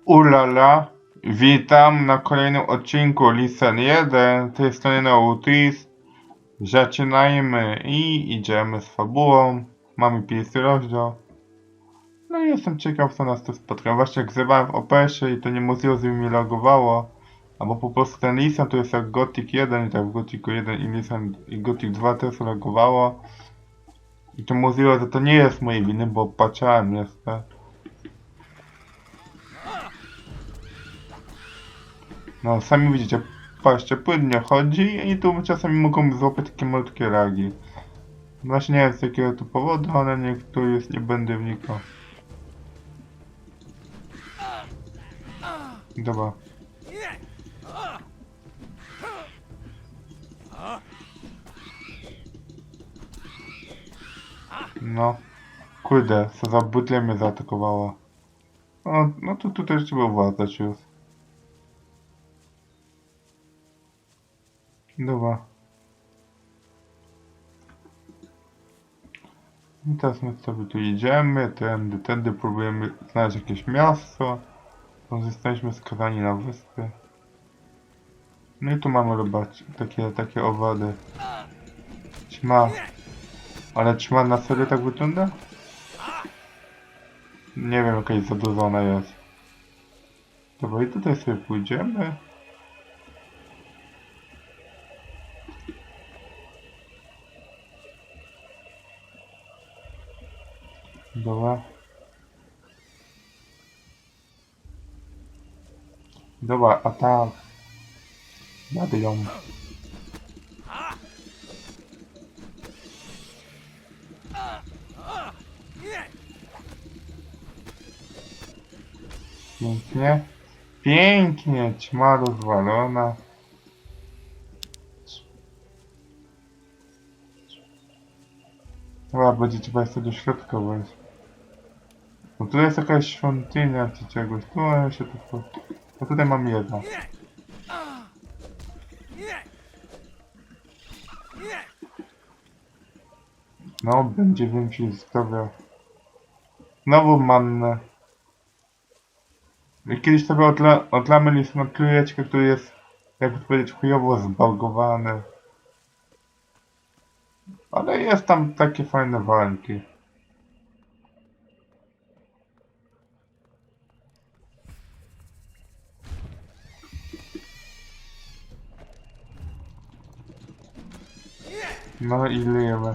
Ulala, witam na kolejnym odcinku Listen 1, z tej strony Tris. Zaczynajmy i idziemy z fabułą. Mamy pierwszy rozdział. No i jestem ciekaw, co nas tu spotka. Właśnie jak zrywałem w opesie i to niemożliwe, żeby mi logowało. Albo po prostu ten Listen to jest jak Gothic 1 i tak w Gothicu 1 i Listen i Gothic 2 też logowało. I to możliwe, że to nie jest mojej winy, bo patrzałem jeszcze. No, sami widzicie, patrzcie, płynnie chodzi i tu czasami mogą złapać takie malutkie lagi. Właśnie nie wiem z jakiego to powodu, ale niech tu jest, nie będę wnikał. Dobra. No. Kurde, co za butle mnie zaatakowała. No to tutaj trzeba uważać już. Dobra. I teraz my sobie tu idziemy, tędy próbujemy znaleźć jakieś miasto. Zostaliśmy skazani na wyspy. No i tu mamy zobaczyć takie owady. Ćma. Ale ćma na serio tak wygląda? Nie wiem, jakaś zadłużona jest. Dobra, i tutaj sobie pójdziemy. Dobra. Dobra, a tak. Jadę ją. Pięknie. Pięknie, ćma rozwalona. Dobra, będzie trzeba jeszcze do środka wejść. No tu jest jakaś świątynia czy czegoś. Tu ja się tu... A tutaj mam jedno. No, będzie więcej zdrowia. Znowu mannę. Kiedyś sobie odlamy list na trójeczkę, który jest, jakby to powiedzieć, chujowo zbagowany. Ale jest tam takie fajne walki. No i lejemy.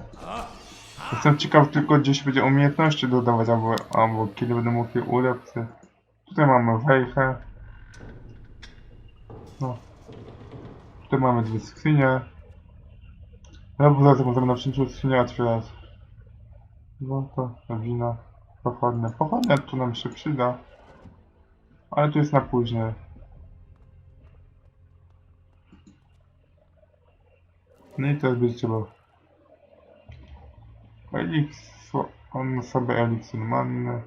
Jestem ciekaw tylko, gdzie się będzie umiejętności dodawać, albo kiedy będę mógł je ulepszyć. Tutaj mamy wejchę. No. Tutaj mamy dwie skrzynie. Ja bo zaraz możemy na przykład skrzynię otwierać. No to wino. Pochodne. Pochodne tu nam się przyda. Ale tu jest na później. No i teraz będzie trzeba. Eliksir. On sobie eliksir manny.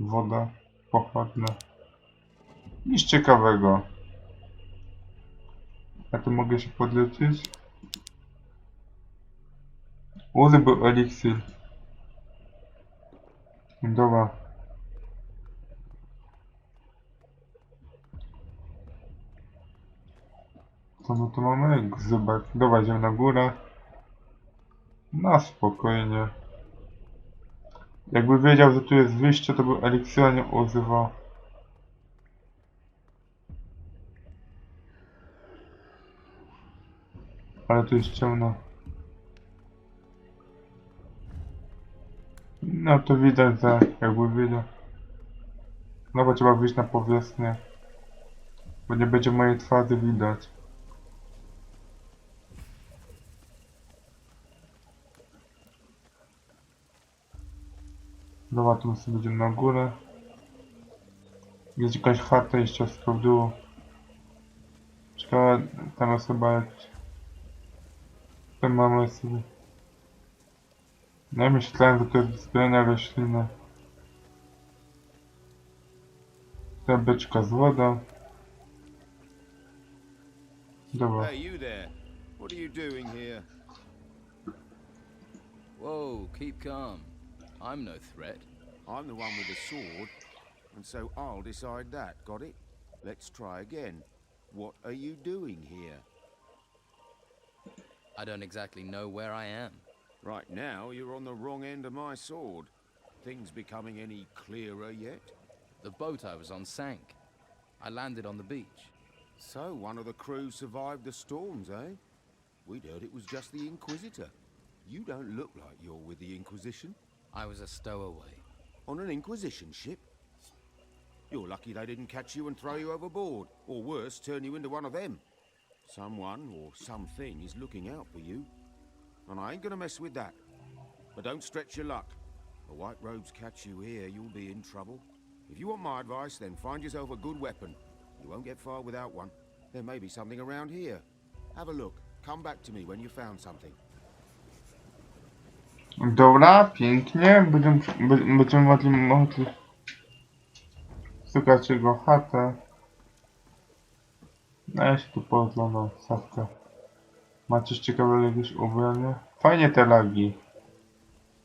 Woda. Pochodne. Nic ciekawego. Ja tu mogę się podleczyć. Uzy był eliksir. Dobra. Co my tu mamy? Gzybek. Dobra, idziemy na górę. Na spokojnie. Jakby wiedział, że tu jest wyjście, to by eliksira nie używał. Ale tu jest ciemno. No to widać, że jakby wiedział. No bo trzeba wyjść na powierzchnię. Bo nie będzie mojej twarzy widać. Dobra, tu sobie będziemy na górę. Jest jakaś chata jeszcze z przodu. Ciekawe, tam jest chyba jakiś... Tam mamy sobie... No ja myślałem, że to jest zbierania rośliny. Ta beczka z wodą. Dobra. Hey, you there. What are you doing here? Whoa, keep calm. I'm no threat. I'm the one with the sword. and so I'll decide that. Got it? Let's try again. What are you doing here? I don't exactly know where I am. Right now, you're on the wrong end of my sword. Things becoming any clearer yet? The boat I was on sank. I landed on the beach. So, one of the crew survived the storms, eh? We'd heard it was just the Inquisitor. You don't look like you're with the Inquisition. I was a stowaway. On an Inquisition ship? You're lucky they didn't catch you and throw you overboard, or worse, turn you into one of them. Someone or something is looking out for you. And I ain't gonna mess with that. But don't stretch your luck. The White Robes catch you here, you'll be in trouble. If you want my advice, then find yourself a good weapon. You won't get far without one. There may be something around here. Have a look. Come back to me when you found something. Dobra, pięknie. Będziemy mogli szukać jego chatę. No ja się tu pooglądam, Sawka. Ma coś ciekawego, jakieś ubranie? Fajnie te lagi.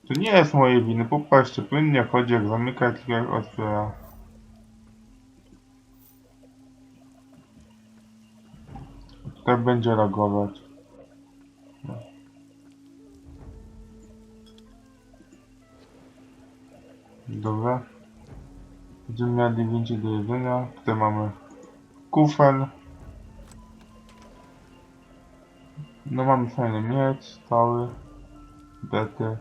To nie jest moje winy, popatrzcie, płynnie chodzi, jak zamyka, tylko jak otwiera. Tutaj będzie reagować. Dobra. Będziemy mieli więcej do jedzenia. Tutaj mamy kufel. No mamy fajny miecz, stały, bety,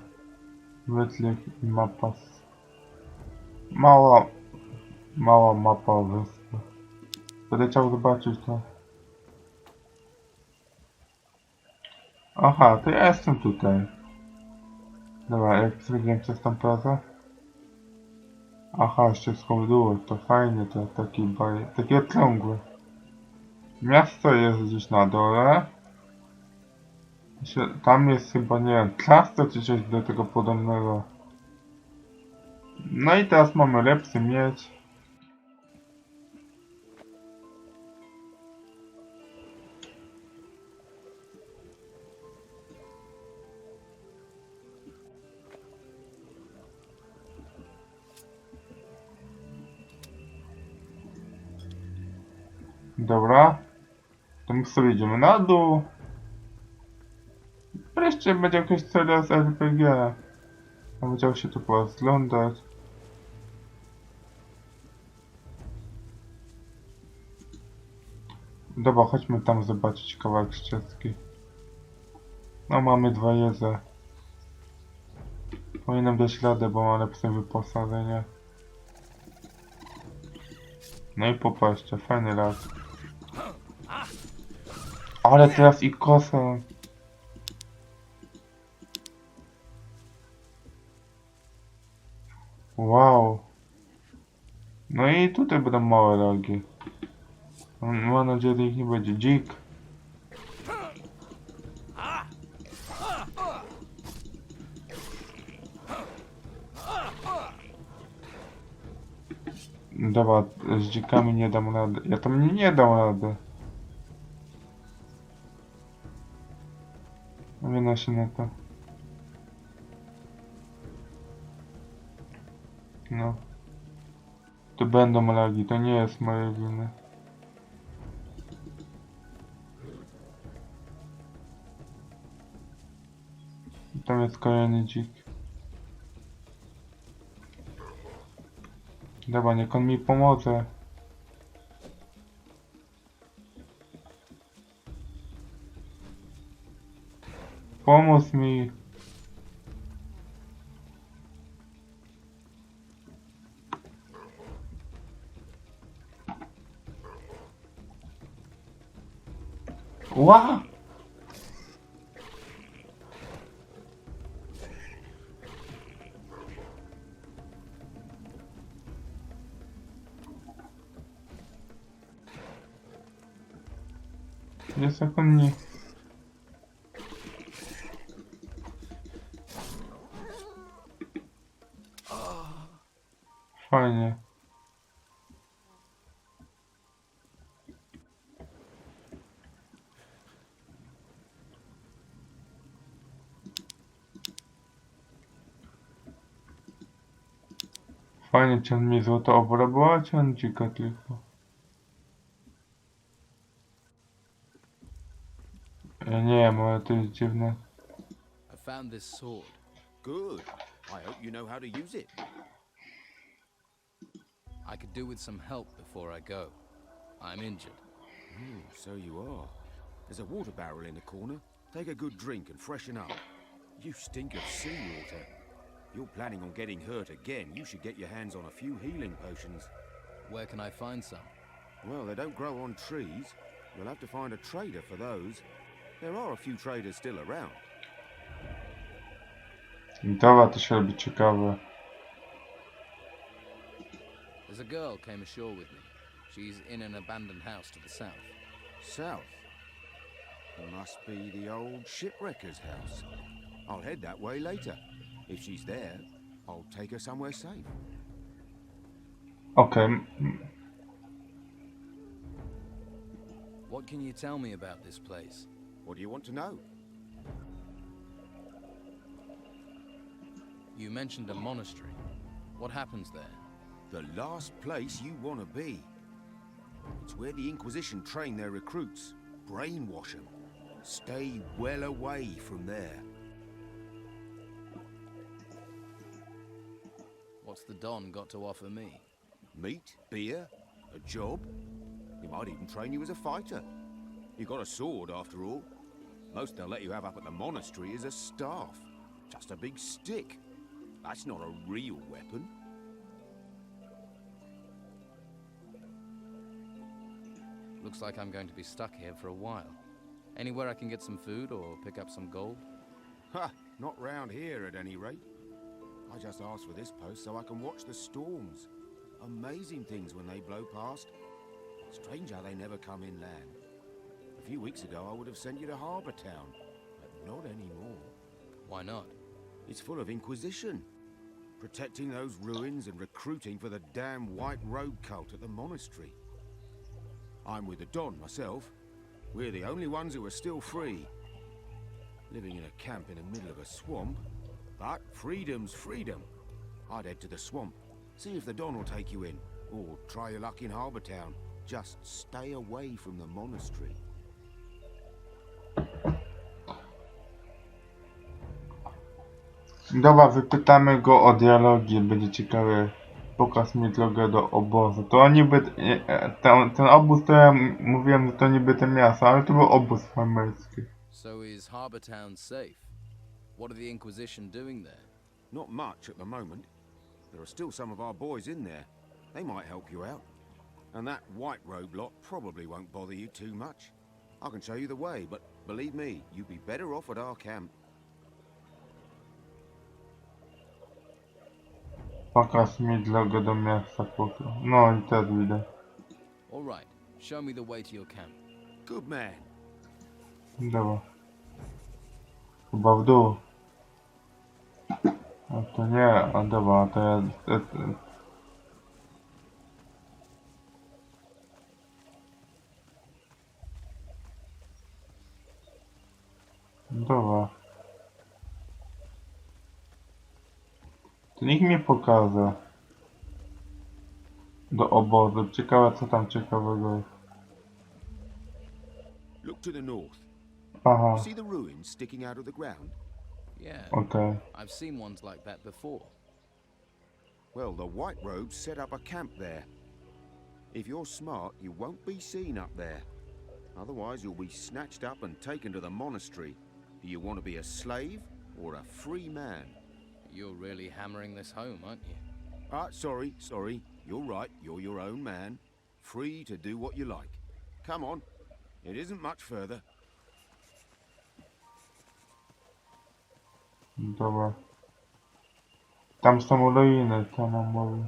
wytrych i mapa. Mała mapa wyspy. Będę chciał zobaczyć to. Aha, to ja jestem tutaj. Dobra, jak zrobiłem przez tą pracę? Aha, jeszcze skołduło, to fajnie, to taki okrągły. Miasto jest gdzieś na dole. Tam jest chyba, nie wiem, klasztor czy coś do tego podobnego. No i teraz mamy lepszy miecz. Dobra. To my sobie idziemy na dół. Wreszcie będzie jakaś seria z RPG. Ja chciał się tu porozglądać. Dobra, chodźmy tam zobaczyć kawałek ścieżki. No mamy 2 jedze. Powinienem dać radę, bo mam lepsze wyposażenie. No i popatrzcie, fajny las. Ale teraz i kosę. Wow. No i tutaj będą małe rogi. Mam nadzieję, że ich nie będzie. Dzik. Dobra, z dzikami nie dam rady. Ja tam nie dam rady. Wyna się na to. No. To będą lagi, to nie jest moje winy. Tam jest kolejny dzik. Dobra, niech on mi pomoże. Pomóż mi. Ła! Jest jak on nie. Fajnie. Fajnie, czy on mi złoto obrobiła, czy on dzika tylko? Ja nie wiem, ale to jest dziwne. I found this sword. Good. I hope you know how to use it. I could do with some help before I go. I'm injured. So you are. There's a water barrel in the corner. Take a good drink and freshen up. You stink of seawater. If you're planning on getting hurt again, you should get your hands on a few healing potions. Where can I find some? Well, they don't grow on trees. You'll have to find a trader for those. There are a few traders still around. Dobra, to się robi ciekawe. There's a girl came ashore with me. She's in an abandoned house to the south. South? Must be the old shipwrecker's house. I'll head that way later. If she's there, I'll take her somewhere safe. Okej. What can you tell me about this place? What do you want to know? You mentioned a monastery. What happens there? The last place you want to be. It's where the Inquisition train their recruits. Brainwash them. Stay well away from there. What's the Don got to offer me? Meat, beer, a job. He might even train you as a fighter. You got a sword, after all. Most they'll let you have up at the monastery is a staff. Just a big stick. That's not a real weapon. Looks like I'm going to be stuck here for a while. Anywhere I can get some food or pick up some gold? Ha! Not round here, at any rate. I just asked for this post so I can watch the storms. Amazing things when they blow past. Strange how they never come inland. A few weeks ago I would have sent you to Harbour Town, but not anymore. Why not? It's full of Inquisition. Protecting those ruins and recruiting for the damn White Robe cult at the monastery. I'm with the Don myself. We're the only ones who are still free. Living in a camp in the middle of a swamp. But freedom's freedom. I'd head to the swamp. See if the Don will take you in. Or try your luck in Harbour Town. Just stay away from the monastery. Dobra, wypytamy go o dialogi, będzie ciekawe. Pokaż mi drogę do obozu. To niby, ten obóz, to ja mówiłem, że to niby te miasto, ale to był obóz farmerski. So is Harbour Town safe? What are the Inquisition doing there? Not much at the moment. There are still some of our boys in there. They might help you out. And that White Robe lot probably won't bother you too much. I can show you the way, but believe me, you'd be better off at our camp. Pokaż mi drogę do miasta pokoju. No i też widzę. All right, show me the way to your camp. Good man. Dobra. Chyba w dół. A to nie, a dobra, to ja... Dobra. To niech mnie pokaże. Do obozu. Ciekawe co tam ciekawego jest. Look to the north. Aha, You see the ruins sticking out of the ground? Yeah, okej. I've seen ones like that before. Well, the White Robes set up a camp there. If you're smart, you won't be seen up there. Otherwise, you'll be snatched up and taken to the monastery. Do you want to be a slave or a free man? You're really hammering this home, aren't you? Sorry. You're right, you're your own man. Free to do what you like. Come on. It isn't much further. Dobra. Tam są ruiny, to nam mówi.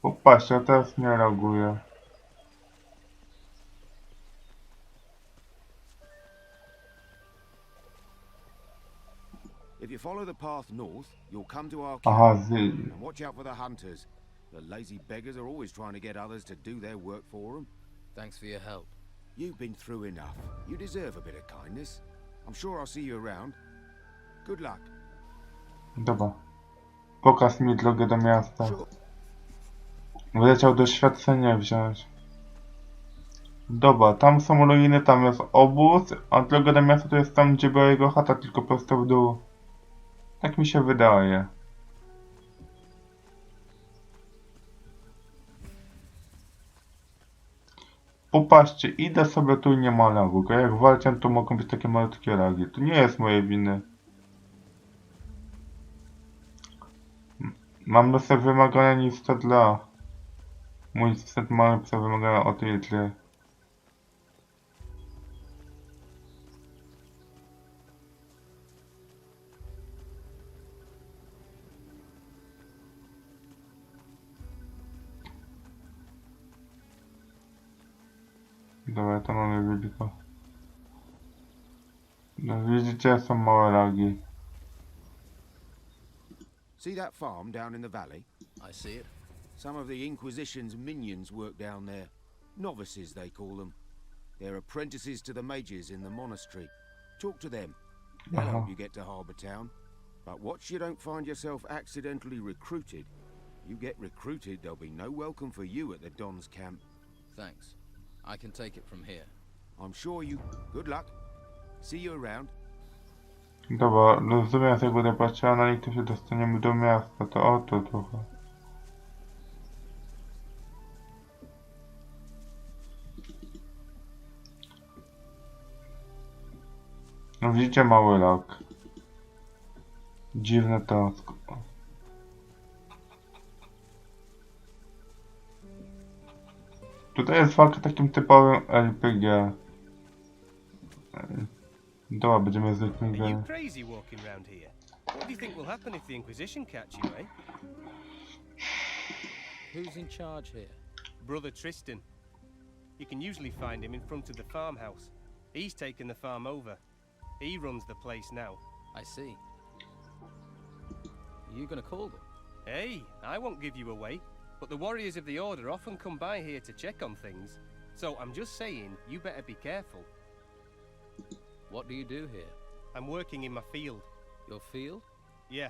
Popatrzcie, teraz nie reaguje. If you follow the path north, you'll come to our camp. Aha, And watch out for the hunters. The lazy beggars are always trying to get others to do their work for them. Thanks for your help. You've been through enough. You deserve a bit of kindness. I'm sure I'll see you around. Good luck. Dobra. Pokaż mi drogę do miasta. Sure. Wyleciał doświadczenie wziąć. Dobra, tam są ruiny, tam jest obóz, a droga do miasta to jest tam, gdzie była jego chata, tylko prosto w dół. Tak mi się wydaje. Popatrzcie, idę sobie tu i nie ma lagów, a jak walczę, to mogą być takie malutkie lagi. To nie jest moje winy. Mamy sobie wymagania niższe dla... Mój set mamy sobie wymagania o tej tyle. Dobra, to mamy wielko. No widzicie, są małe lagi. See that farm down in the valley? I see it. Some of the Inquisition's minions work down there. Novices, they call them. They're apprentices to the mages in the monastery. Talk to them. They'll help you get to Harbour Town. But watch you don't find yourself accidentally recruited. You get recruited, there'll be no welcome for you at the Don's camp. Thanks. I can take it from here. I'm sure you... Good luck. See you around. Dobra, rozumiem, jak będę patrzyła na nich, to się dostaniemy do miasta, to o to trochę. No widzicie, mały lag. Dziwne to. Tutaj jest walka takim typowym RPG. Dobra, będziemy zwykłym Are you grę. crazy walking round here? What do you think will happen if the Inquisition catch you, eh? Who's in charge here? Brother Tristan. You can usually find him in front of the farmhouse. He's taken the farm over. He runs the place now. I see. You gonna call them? Hey, I won't give you away, but the warriors of the Order often come by here to check on things. So I'm just saying, you better be careful. What do you do here? I'm working in my field. Your field? Yeah.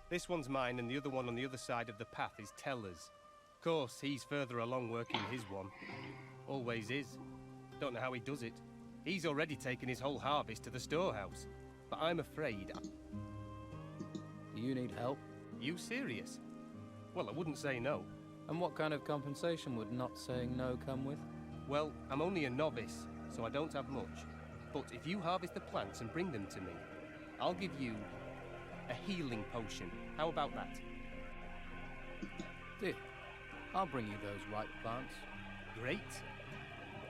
This one's mine and the other one on the other side of the path is Teller's. Of course, he's further along working his one. Always is. Don't know how he does it. He's already taken his whole harvest to the storehouse. But I'm afraid... You need help? You serious? Well, I wouldn't say no. And what kind of compensation would not saying no come with? Well, I'm only a novice, so I don't have much. But if you harvest the plants and bring them to me, I'll give you a healing potion. How about that? Deal. I'll bring you those right plants. Great.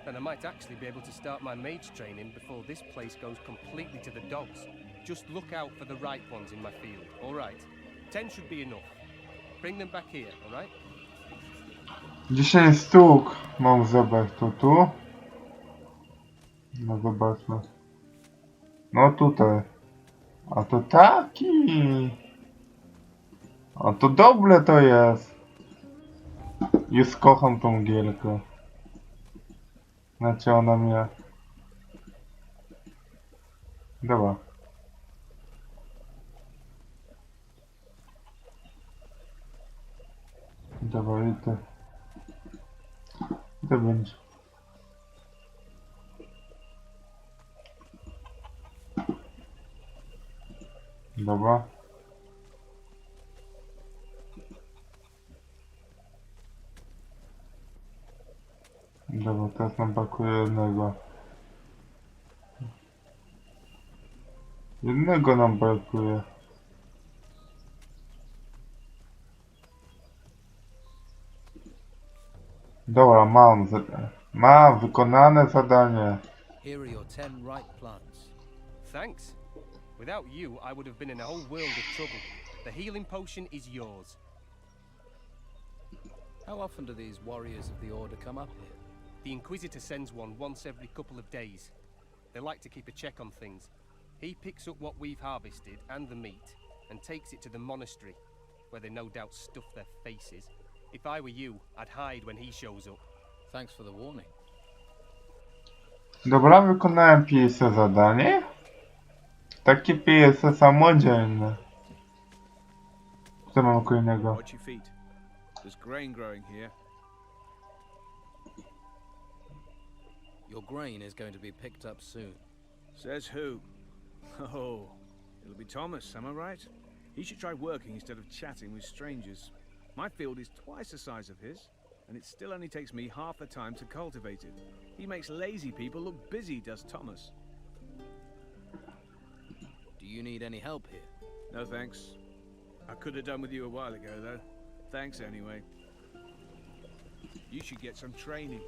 Then I might actually be able to start my mage training before this place goes completely to the dogs. Just look out for the right ones in my field, all right? 10 should be enough. Bring them back here, all right? 10 sztuk mam zebrać tu. No zobaczmy. No tutaj. A to taki. A to dobre to jest. Już kocham tą gierkę. Znaczy ona mnie. Dobra. Dobra, i to. To będzie. Dobra. Dobra, teraz nam brakuje jednego. Jednego nam brakuje. Dobra, mam wykonane zadanie. Here are your 10 right plants. Thanks. Without you, I would have been in a whole world of trouble. The healing potion is yours. How often do these warriors of the Order come up here? The Inquisitor sends one once every couple of days. They like to keep a check on things. He picks up what we've harvested and the meat and takes it to the monastery, where they no doubt stuff their faces. If I were you, I'd hide when he shows up. Thanks for the warning. Dobra, wykonałem pierwsze zadanie. Takie pierwsze samodzielne. Co mam kolejnego? Watch your feet. There's grain growing here. Your grain is going to be picked up soon. Says who? Oh, it'll be Thomas, am I right? He should try working instead of chatting with strangers. My field is twice the size of his, and it still only takes me half the time to cultivate it. He makes lazy people look busy, does Thomas. Do you need any help here? No thanks. I could have done with you a while ago, though. Thanks anyway. You should get some training.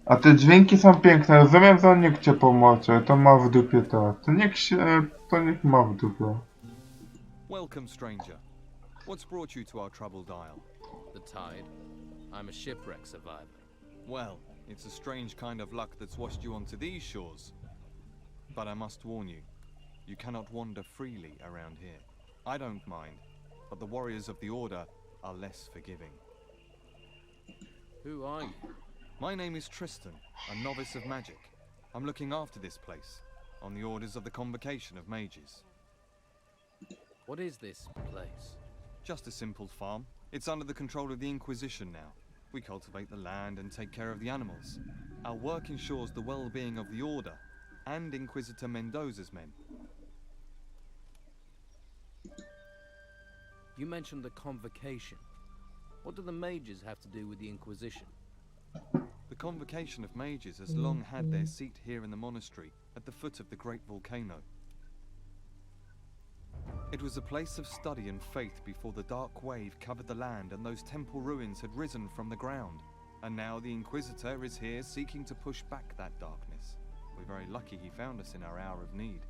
A te dźwięki są piękne, rozumiem, że on nie chce pomocy, to ma w dupie to. To niech ma w dupie. Welcome, stranger. What's brought you to our troubled isle? The tide. I'm a shipwreck survivor. Well, it's a strange kind of luck that's washed you onto these shores. But I must warn you, you cannot wander freely around here. I don't mind, but the warriors of the Order are less forgiving. Who are you? My name is Tristan, a novice of magic. I'm looking after this place, on the orders of the Convocation of Mages. What is this place? Just a simple farm. It's under the control of the Inquisition now. We cultivate the land and take care of the animals. Our work ensures the well-being of the Order and Inquisitor Mendoza's men. You mentioned the Convocation. What do the mages have to do with the Inquisition? The Convocation of Mages has long had their seat here in the monastery at the foot of the great volcano. It was a place of study and faith before the dark wave covered the land and those temple ruins had risen from the ground. And now the Inquisitor is here seeking to push back that darkness. We're very lucky he found us in our hour of need.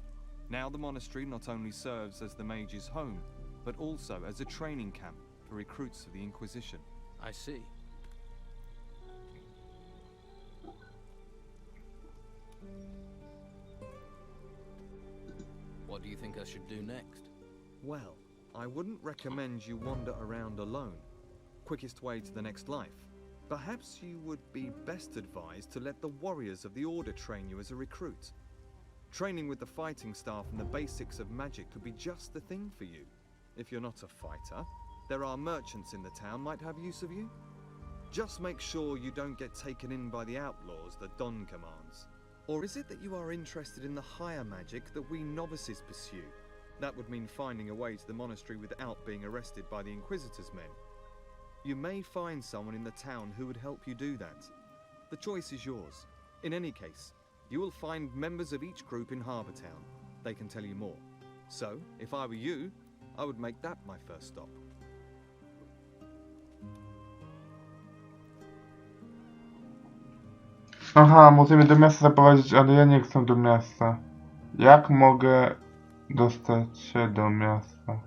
Now the monastery not only serves as the mage's home, but also as a training camp for recruits of the Inquisition. I see. What do you think I should do next? Well, I wouldn't recommend you wander around alone. Quickest way to the next life. Perhaps you would be best advised to let the warriors of the Order train you as a recruit. Training with the fighting staff and the basics of magic could be just the thing for you. If you're not a fighter, there are merchants in the town might have use of you. Just make sure you don't get taken in by the outlaws that Don commands. Or is it that you are interested in the higher magic that we novices pursue? That would mean finding a way to the monastery without being arrested by the Inquisitor's men. You may find someone in the town who would help you do that. The choice is yours. In any case, you will find members of each group in Harbour Town. They can tell you more. So, if I were you, I would make that my first stop. Aha, musimy do miasta zaprowadzić, ale ja nie chcę do miasta. Jak mogę dostać się do miasta?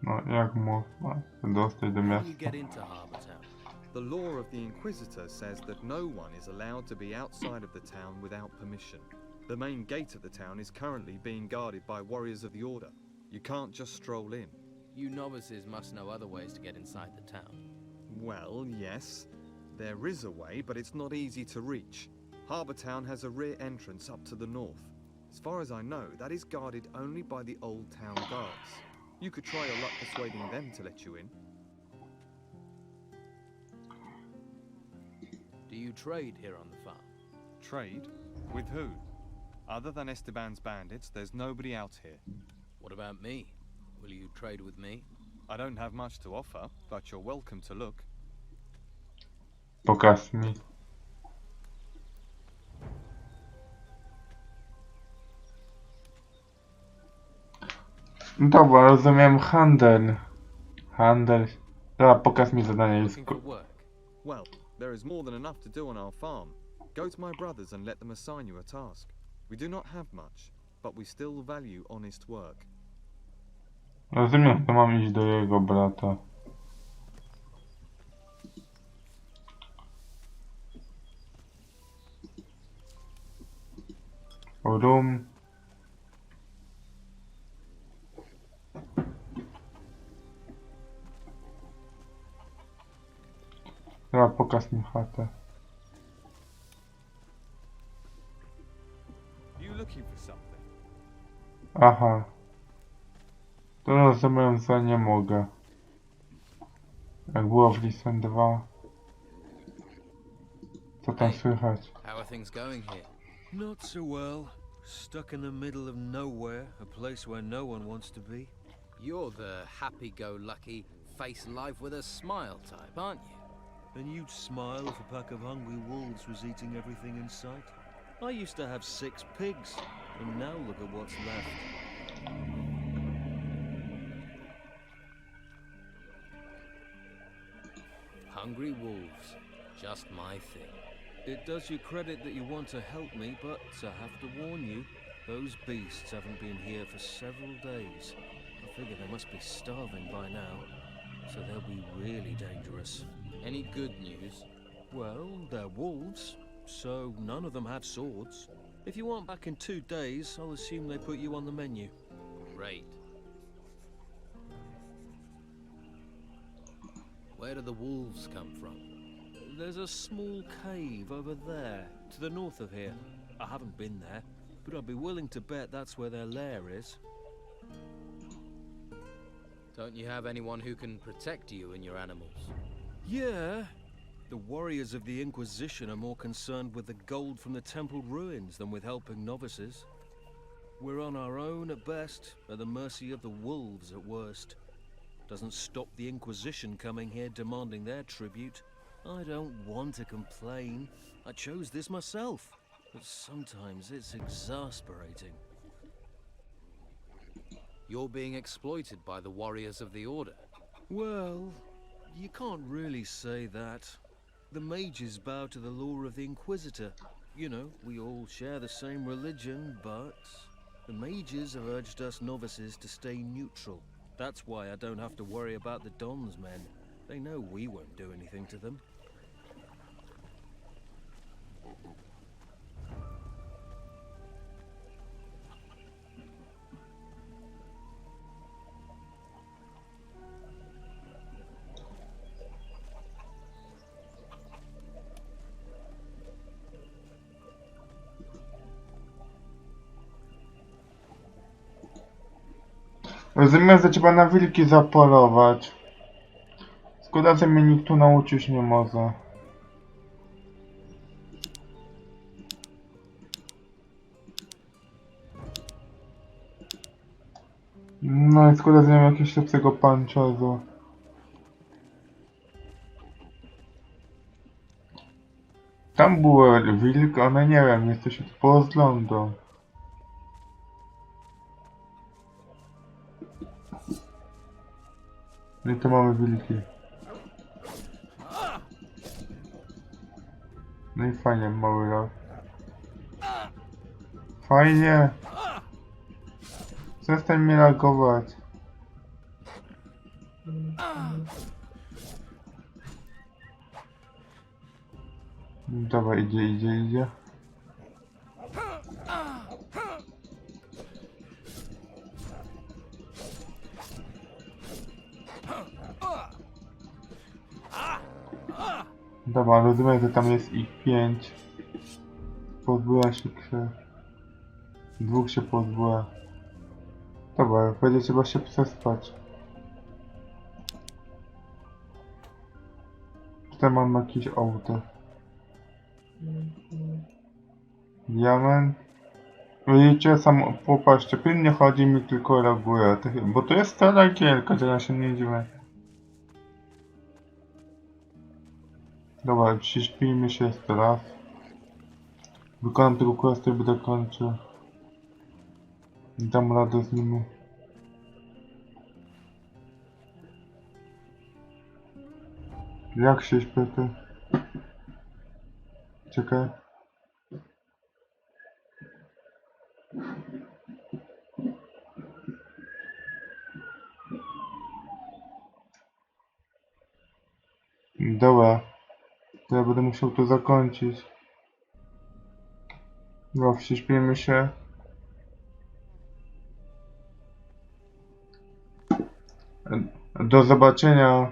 No, jak można się dostać do How do you miasta? get into Harbour Town? The law of the Inquisitor says that no one is allowed to be outside of the town without permission. The main gate of the town is currently being guarded by warriors of the Order. You can't just stroll in. You novices must know other ways to get inside the town. Well, yes. There is a way, but it's not easy to reach. Harbour Town has a rear entrance up to the north. As far as I know, that is guarded only by the Old Town Guards. You could try your luck persuading them to let you in. Do you trade here on the farm? Trade? With who? Other than Esteban's bandits, there's nobody out here. What about me? Will you trade with me? I don't have much to offer, but you're welcome to look. Pokaż mi. Dobra, rozumiem handel. Handel. Dobra, pokaż mi zadanie. Looking for work? Well, there is more than enough to do on our farm. Go to my brothers and let them assign you a task. We do not have much, but we still value honest work. Rozumiem, że mam iść do jego brata. Room. Dobra, pokaż mi chatę. You looking for something? Aha. To rozumiem, że nie mogę. Jak było w Listen 2. Co tam słychać? How are things going here? Not so well. Stuck in the middle of nowhere, a place where no one wants to be. You're the happy-go-lucky, face life with a smile type, aren't you? And you'd smile if a pack of hungry wolves was eating everything in sight. I used to have 6 pigs, and now look at what's left. Hungry wolves. Just my thing. It does you credit that you want to help me, but I have to warn you, those beasts haven't been here for several days. I figure they must be starving by now, so they'll be really dangerous. Any good news? Well, they're wolves, so none of them have swords. If you want back in 2 days, I'll assume they put you on the menu. Great. Where do the wolves come from? There's a small cave over there, to the north of here. I haven't been there, but I'd be willing to bet that's where their lair is. Don't you have anyone who can protect you and your animals? Yeah. The warriors of the Inquisition are more concerned with the gold from the temple ruins than with helping novices. We're on our own at best, at the mercy of the wolves at worst. Doesn't stop the Inquisition coming here demanding their tribute. I don't want to complain. I chose this myself. But sometimes it's exasperating. You're being exploited by the warriors of the Order. Well, you can't really say that. The mages bow to the law of the Inquisitor. You know, we all share the same religion, but the mages have urged us novices to stay neutral. That's why I don't have to worry about the Don's men. They know we won't do anything to them. Rozumiem, że trzeba na wilki zapolować. Szkoda, że mnie nikt tu nauczyć nie może. No i szkoda, że nie mam jakiegoś lepszego pancerza. Tam było wilk, ale nie wiem, jest to się tu porozglądał. No i to mamy wilki. No i fajnie, mały raz. Fajnie! Przestań mnie lagować. Dobra, idzie. Dobra, rozumiem, że tam jest ich 5. Pozbyła się krzew. 2 się pozbyła. Dobra, będzie trzeba się przespać. Tutaj mam jakieś auto. Diament. Widzicie, sam popatrzcie, pilnie chodzi mi tylko o górę, bo to jest stara gierka, że ja się nie dziwię. Dobra, przyśpijmy się jeszcze raz. Wykonam tego questa i będę kończył. Dam radę z nimi. Jak się śpieszy? Czekaj. Dobra. To ja będę musiał to zakończyć. No, przyśpijmy się. Do zobaczenia.